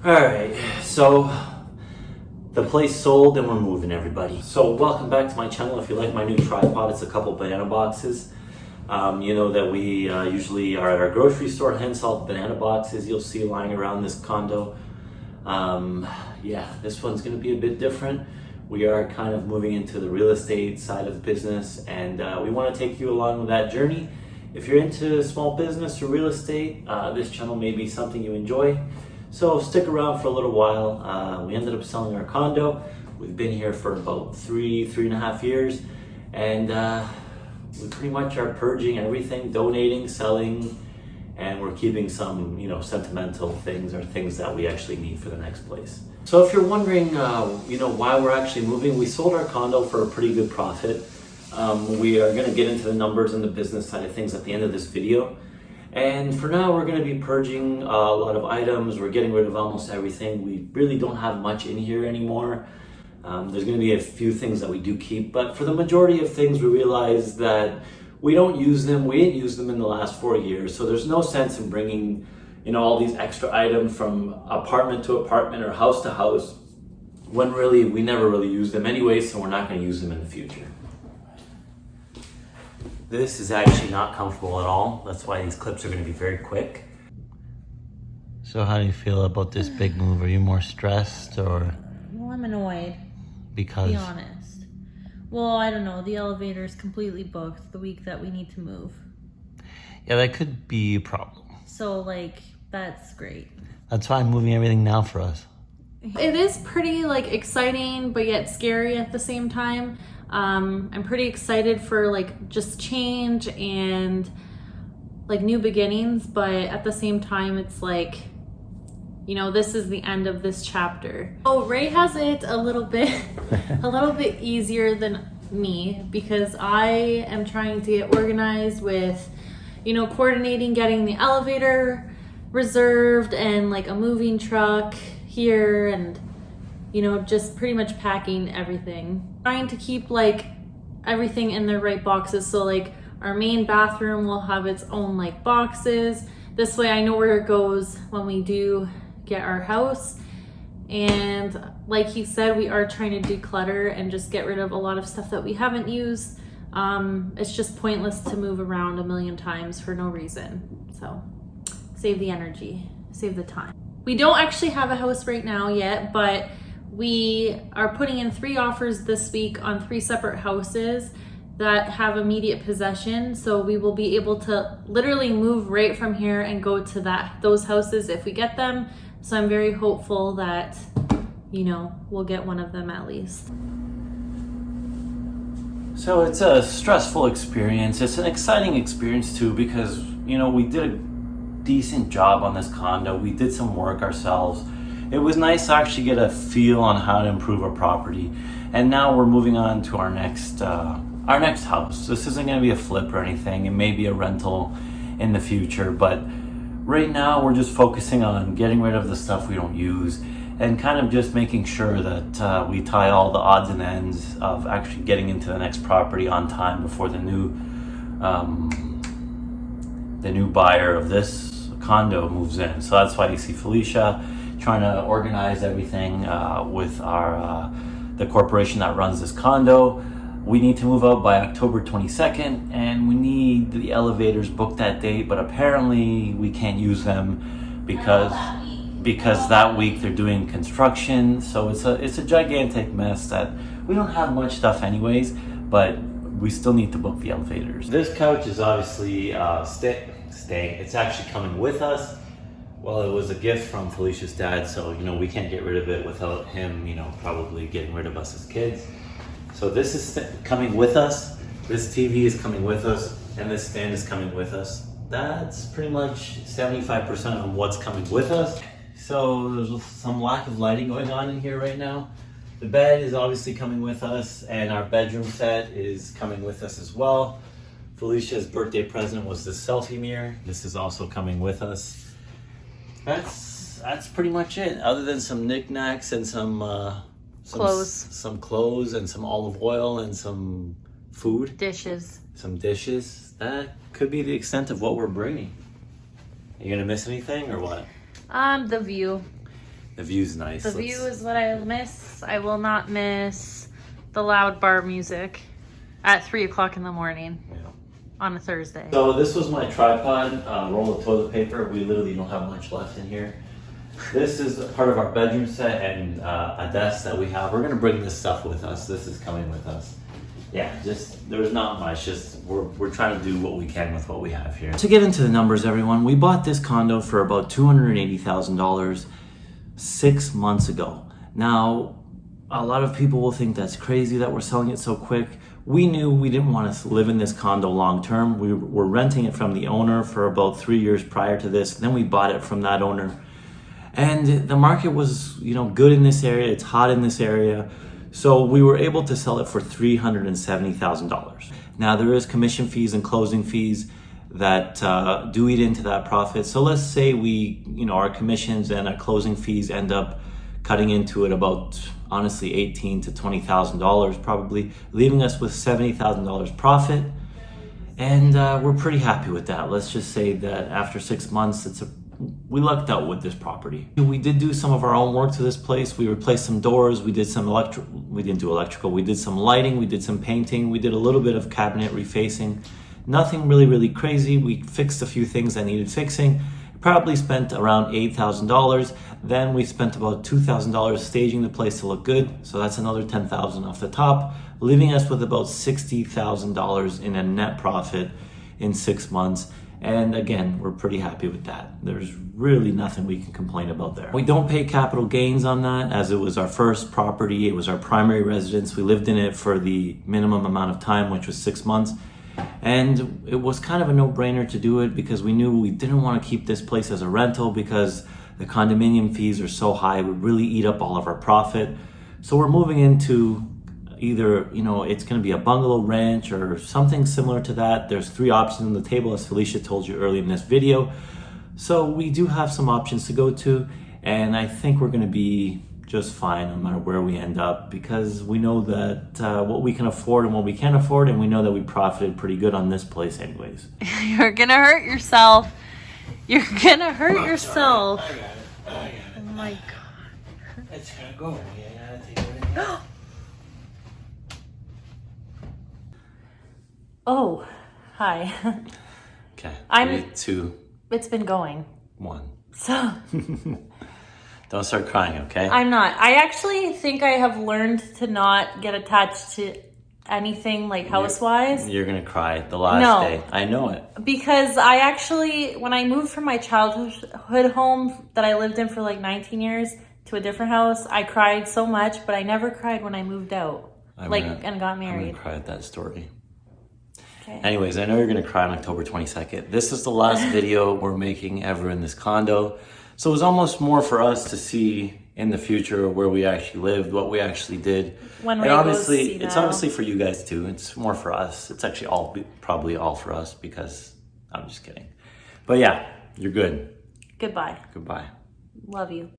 Alright, so the place sold and we're moving, everybody. So welcome back to my channel. If you like my new tripod, it's a couple banana boxes. You know that we usually are at our grocery store, hence all the banana boxes you'll see lying around this condo. Yeah, this one's gonna be a bit different. We are kind of moving into the real estate side of the business, and we wanna take you along with that journey. If you're into small business or real estate, this channel may be something you enjoy. So stick around for a little while. We ended up selling our condo. We've been here for about three and a half years, and we pretty much are purging everything, donating, selling, and we're keeping some, sentimental things or things that we actually need for the next place. So if you're wondering, why we're actually moving, we sold our condo for a pretty good profit. We are going to get into the numbers and the business side of things at the end of this video. And for now, we're going to be purging a lot of items. We're getting rid of almost everything. We really don't have much in here anymore. There's going to be a few things that we do keep, but for the majority of things, we realize that we don't use them. We didn't use them in the last 4 years, so there's no sense in bringing, all these extra items from apartment to apartment or house to house when really we never really use them anyway, so we're not going to use them in the future. This is actually not comfortable at all. That's why these clips are going to be very quick. So how do you feel about this big move? Are you more stressed or? Well, I'm annoyed. Because? To be honest. Well, I don't know. The elevator is completely booked the week that we need to move. Yeah, that could be a problem. So, that's great. That's why I'm moving everything now for us. It is pretty, exciting, but yet scary at the same time. I'm pretty excited for just change and new beginnings, but at the same time it's this is the end of this chapter. Oh, Ray has it a little bit easier than me because I am trying to get organized with coordinating getting the elevator reserved and a moving truck here and just pretty much packing everything. Trying to keep everything in their right boxes. So our main bathroom will have its own boxes. This way I know where it goes when we do get our house. And like he said, we are trying to declutter and just get rid of a lot of stuff that we haven't used. It's just pointless to move around a million times for no reason. So save the energy, save the time. We don't actually have a house right now yet, but we are putting in 3 offers this week on 3 separate houses that have immediate possession. So we will be able to literally move right from here and go to those houses if we get them. So I'm very hopeful that, we'll get one of them at least. So it's a stressful experience. It's an exciting experience too because, we did a decent job on this condo. We did some work ourselves. It was nice to actually get a feel on how to improve our property. And now we're moving on to our next house. This isn't going to be a flip or anything. It may be a rental in the future, but right now we're just focusing on getting rid of the stuff we don't use and kind of just making sure that we tie all the odds and ends of actually getting into the next property on time before the new buyer of this condo moves in. So that's why you see Felicia trying to organize everything with the corporation that runs this condo. We need to move out by October 22nd, and we need the elevators booked that date, but apparently we can't use them because that week they're doing construction. So it's a gigantic mess that we don't have much stuff anyways, but we still need to book the elevators. This couch is obviously staying. It's actually coming with us. Well, it was a gift from Felicia's dad, so we can't get rid of it without him, probably getting rid of us as kids. So this is coming with us. This TV is coming with us, and this stand is coming with us. That's pretty much 75% of what's coming with us. So there's some lack of lighting going on in here right now. The bed is obviously coming with us, and our bedroom set is coming with us as well. Felicia's birthday present was this selfie mirror. This is also coming with us. That's pretty much it, other than some knickknacks and some clothes and some olive oil and some food. Dishes. Some dishes. That could be the extent of what we're bringing. Are you gonna miss anything or what? The view. The view's nice. The view is what I miss. I will not miss the loud bar music at 3 o'clock in the morning on a Thursday. So this was my tripod, roll of toilet paper. We literally don't have much left in here. This is part of our bedroom set and a desk that we have. We're gonna bring this stuff with us. This is coming with us. Yeah, just there's not much. Just we're trying to do what we can with what we have here. To get into the numbers, everyone, we bought this condo for about $280,000 6 months ago. Now, a lot of people will think that's crazy that we're selling it so quick. We knew we didn't want to live in this condo long term. We were renting it from the owner for about 3 years prior to this. Then we bought it from that owner. And the market was, good in this area. It's hot in this area. So we were able to sell it for $370,000. Now there is commission fees and closing fees that do eat into that profit. So let's say our commissions and our closing fees end up cutting into it about, honestly, $18,000 to $20,000 probably, leaving us with $70,000 profit. And we're pretty happy with that. Let's just say that after 6 months, we lucked out with this property. We did do some of our own work to this place. We replaced some doors. We did some we didn't do electrical. We did some lighting. We did some painting. We did a little bit of cabinet refacing. Nothing really, really crazy. We fixed a few things that needed fixing. Probably spent around $8,000. Then we spent about $2,000 staging the place to look good. So that's another $10,000 off the top, leaving us with about $60,000 in a net profit in 6 months. And again, we're pretty happy with that. There's really nothing we can complain about there. We don't pay capital gains on that, as it was our first property. It was our primary residence. We lived in it for the minimum amount of time, which was 6 months. And it was kind of a no-brainer to do it because we knew we didn't want to keep this place as a rental because the condominium fees are so high. It would really eat up all of our profit. So we're moving into either, it's going to be a bungalow ranch or something similar to that. There's 3 options on the table, as Felicia told you earlier in this video. So we do have some options to go to, and I think we're going to be just fine no matter where we end up, because we know that what we can afford and what we can't afford, and we know that we profited pretty good on this place anyways. You're going to hurt yourself. You're going to hurt yourself. I got it. Oh my God. It's going to go. Yeah, I gotta take everything out. Oh, hi. Okay. I'm- 3, 2, It's been going. 1. So Don't start crying, okay? I'm not. I actually think I have learned to not get attached to anything like house-wise. You're gonna cry the last day. I know it. Because I actually, when I moved from my childhood home that I lived in for like 19 years to a different house, I cried so much, but I never cried when I moved out and got married. I'm gonna cry at that story. Okay. Anyways, I know you're gonna cry on October 22nd. This is the last video we're making ever in this condo. So it was almost more for us to see in the future where we actually lived, what we actually did. When and obviously, it's obviously for you guys too. It's more for us. It's actually probably all for us, because I'm just kidding. But yeah, you're good. Goodbye. Goodbye. Love you.